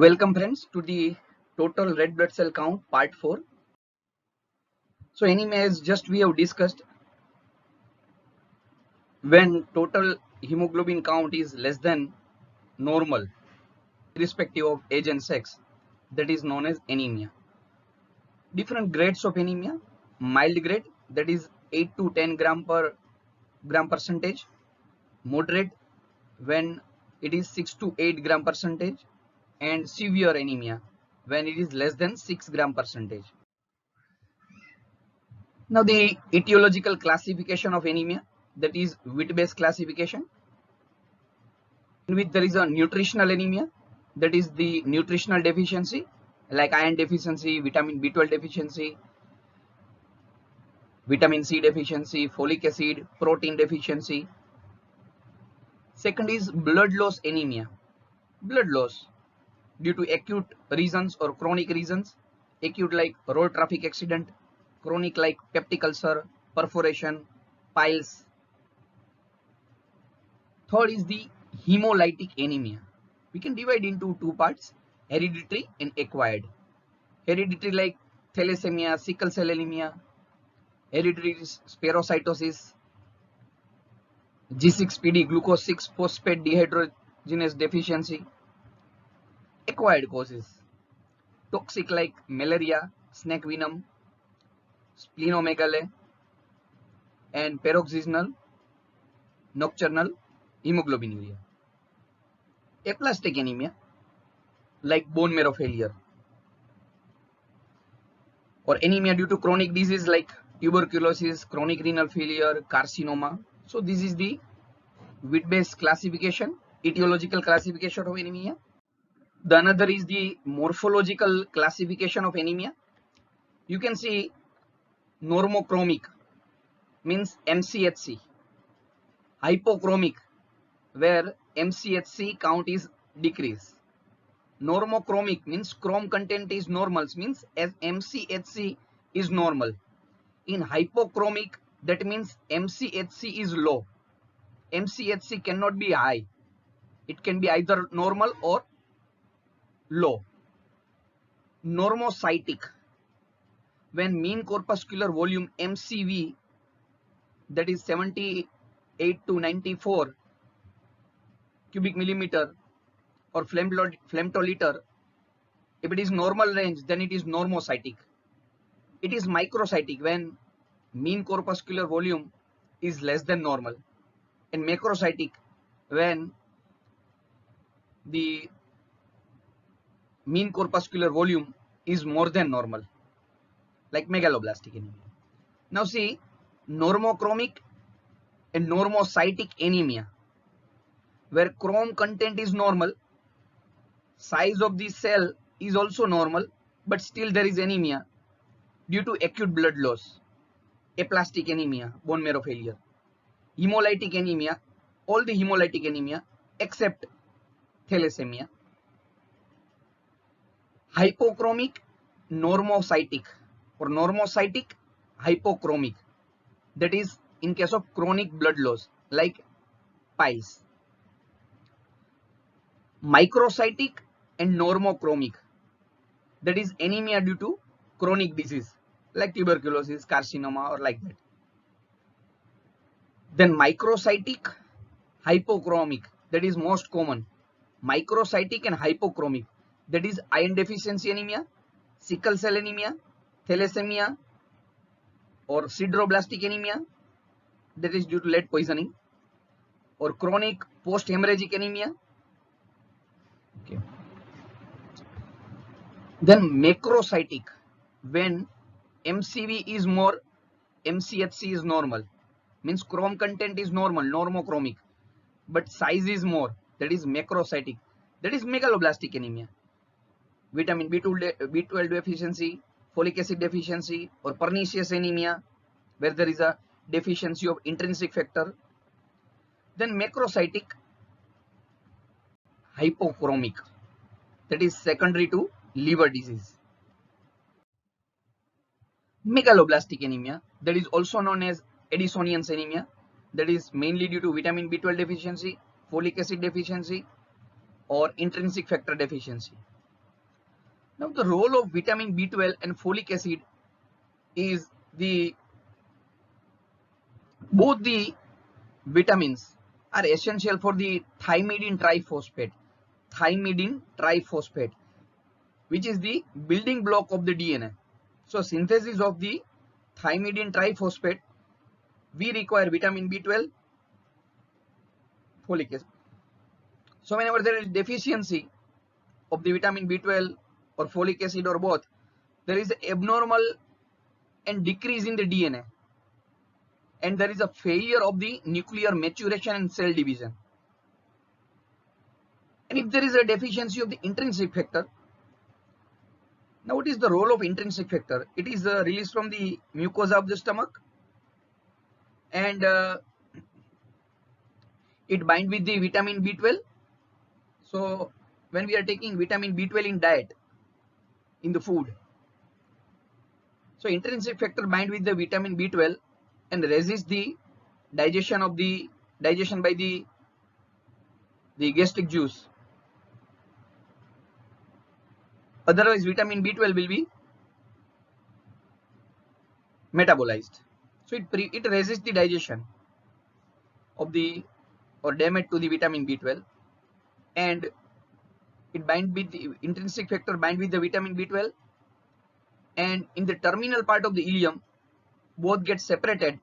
Welcome friends to the total red blood cell count part 4. So anemia is just we have discussed when total hemoglobin count is less than normal irrespective of age and sex, that is known as anemia. Different grades of anemia: mild grade, that is 8 to 10 gram percentage; moderate when it is 6 to 8 gram percentage; and severe anemia when it is less than 6 gram percentage. Now the etiological classification of anemia, that is Witt-Base classification, in which there is a nutritional anemia, that is the nutritional deficiency like iron deficiency, vitamin B12 deficiency, vitamin C deficiency, folic acid, protein deficiency. Second is blood loss anemia, blood loss due to acute reasons or chronic reasons. Acute like road traffic accident, chronic like peptic ulcer, perforation, piles. Third is the hemolytic anemia. We can divide into two parts: hereditary and acquired. Hereditary like thalassemia, sickle cell anemia; hereditary is spherocytosis, G6PD, glucose 6 phosphate dehydrogenase deficiency. Acquired causes: toxic like malaria, snake venom, splenomegaly, and paroxysmal nocturnal hemoglobinuria. Aplastic anemia like bone marrow failure, or anemia due to chronic disease like tuberculosis, chronic renal failure, carcinoma. So this is the Witt-Base classification, etiological classification of anemia. The another is the morphological classification of anemia. You can see normochromic means MCHC, hypochromic where MCHC count is decreased. Normochromic means chrome content is normal, means as MCHC is normal. In hypochromic, that means MCHC is low. MCHC cannot be high, it can be either normal or low. Normocytic, when mean corpuscular volume MCV, that is 78 to 94 cubic millimeter or femtoliter, if it is normal range, then it is normocytic. It is microcytic when mean corpuscular volume is less than normal, and macrocytic when the mean corpuscular volume is more than normal, like megaloblastic anemia. Now see, normochromic and normocytic anemia, where chrome content is normal, size of the cell is also normal, but still there is anemia due to acute blood loss. Aplastic anemia, bone marrow failure. Hemolytic anemia, all the hemolytic anemia except thalassemia. Hypochromic, normocytic, or normocytic, hypochromic, that is in case of chronic blood loss like piles. Microcytic and normochromic, that is anemia due to chronic disease like tuberculosis, carcinoma, or like that. Then microcytic, hypochromic, that is most common. Microcytic and hypochromic, that is iron deficiency anemia, sickle cell anemia, thalassemia, or sideroblastic anemia, that is due to lead poisoning, or chronic post hemorrhagic anemia. Okay. Then macrocytic, when MCV is more, MCHC is normal, means chrome content is normal, normochromic, but size is more, that is macrocytic. That is megaloblastic anemia. Vitamin B12 deficiency, folic acid deficiency, or pernicious anemia where there is a deficiency of intrinsic factor. Then macrocytic, hypochromic, that is secondary to liver disease. Megaloblastic anemia, that is also known as Addisonian anemia, that is mainly due to vitamin B12 deficiency, folic acid deficiency, or intrinsic factor deficiency. Now the role of vitamin B12 and folic acid is both the vitamins are essential for the thymidine triphosphate. Thymidine triphosphate, which is the building block of the DNA. So synthesis of the thymidine triphosphate, we require vitamin B12, folic acid. So whenever there is deficiency of the vitamin B12 or folic acid or both, there is abnormal and decrease in the DNA, and there is a failure of the nuclear maturation and cell division. And if there is a deficiency of the intrinsic factor, now what is the role of intrinsic factor? It is released from the mucosa of the stomach, and it binds with the vitamin B12. So when we are taking vitamin B12 in diet, in the food, so intrinsic factor bind with the vitamin B12 and resist the digestion by the gastric juice. Otherwise vitamin B12 will be metabolized. So it resists the digestion of the or damage to the vitamin B12, and it bind with the intrinsic factor bind with the vitamin B12, and in the terminal part of the ileum both get separated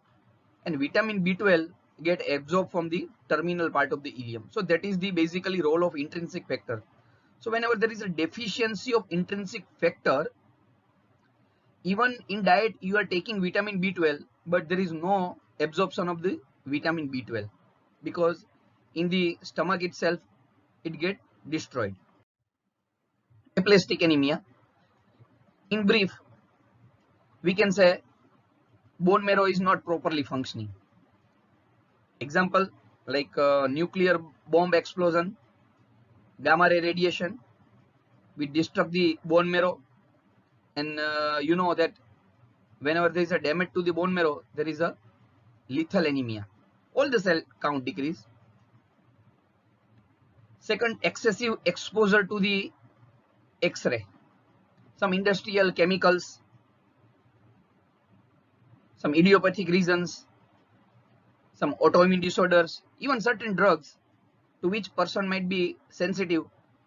and vitamin B12 get absorbed from the terminal part of the ileum. So that is the basically role of intrinsic factor. So whenever there is a deficiency of intrinsic factor, even in diet you are taking vitamin B12, but there is no absorption of the vitamin B12 because in the stomach itself it get destroyed. Aplastic anemia. In brief, we can say bone marrow is not properly functioning. Example like nuclear bomb explosion, gamma ray radiation, we disrupt the bone marrow, and you know that whenever there is a damage to the bone marrow, there is a lethal anemia. All the cell count decrease. Second, excessive exposure to the X-ray, some industrial chemicals, some idiopathic reasons, some autoimmune disorders, even certain drugs to which person might be sensitive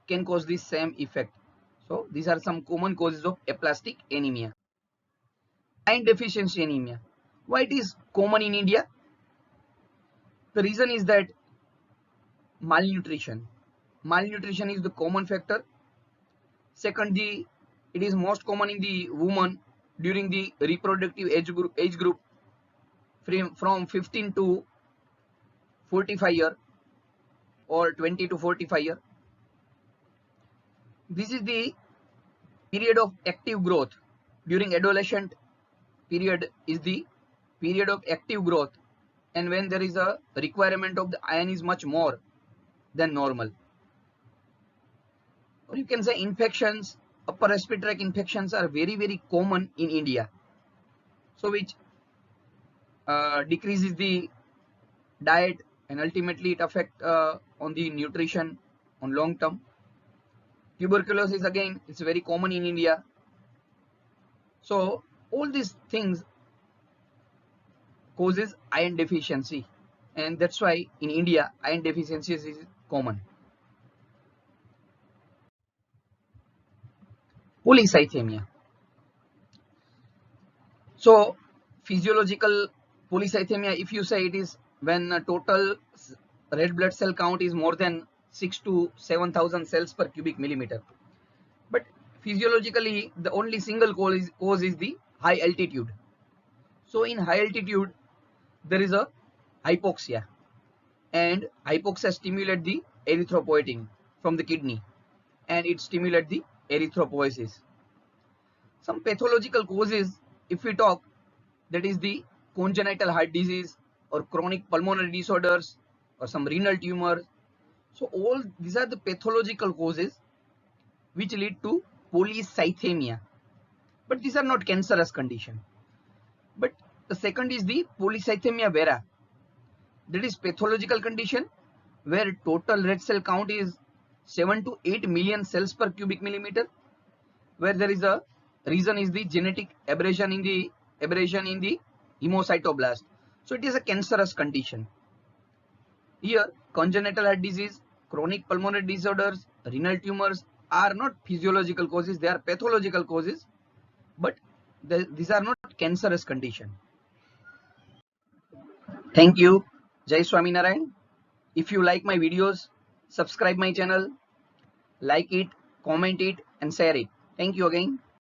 can cause the same effect. So these are some common causes of aplastic anemia. Iron deficiency anemia. Why it is common in India? The reason is that malnutrition. Malnutrition is the common factor. Second, it is most common in the woman during the reproductive age group from 15 to 45 year or 20 to 45 year. This is the period of active growth. During adolescent period is the period of active growth, and when there is a requirement of the iron is much more than normal. Or you can say infections, upper respiratory tract infections are very common in India, so which decreases the diet, and ultimately it affects on the nutrition on long term. Tuberculosis, again, it's very common in India. So all these things causes iron deficiency, and that's why in India iron deficiency is common. Polycythemia. So physiological polycythemia, if you say, it is when total red blood cell count is more than 6 to 7,000 cells per cubic millimeter. But physiologically the only single cause is the high altitude. So in high altitude there is a hypoxia, and hypoxia stimulates the erythropoietin from the kidney, and it stimulates the erythropoiesis. Some pathological causes, if we talk, that is the congenital heart disease or chronic pulmonary disorders or some renal tumor. So all these are the pathological causes which lead to polycythemia, but these are not cancerous condition. But the second is the polycythemia vera. That is pathological condition where total red cell count is 7 to 8 million cells per cubic millimeter, where there is a reason is the genetic aberration in the hemocytoblast. So it is a cancerous condition. Here, congenital heart disease, chronic pulmonary disorders, renal tumors are not physiological causes, they are pathological causes, but these are not cancerous condition. Thank you. Jai Swaminarayan. If you like my videos, subscribe my channel, like it, comment it and share it. Thank you again.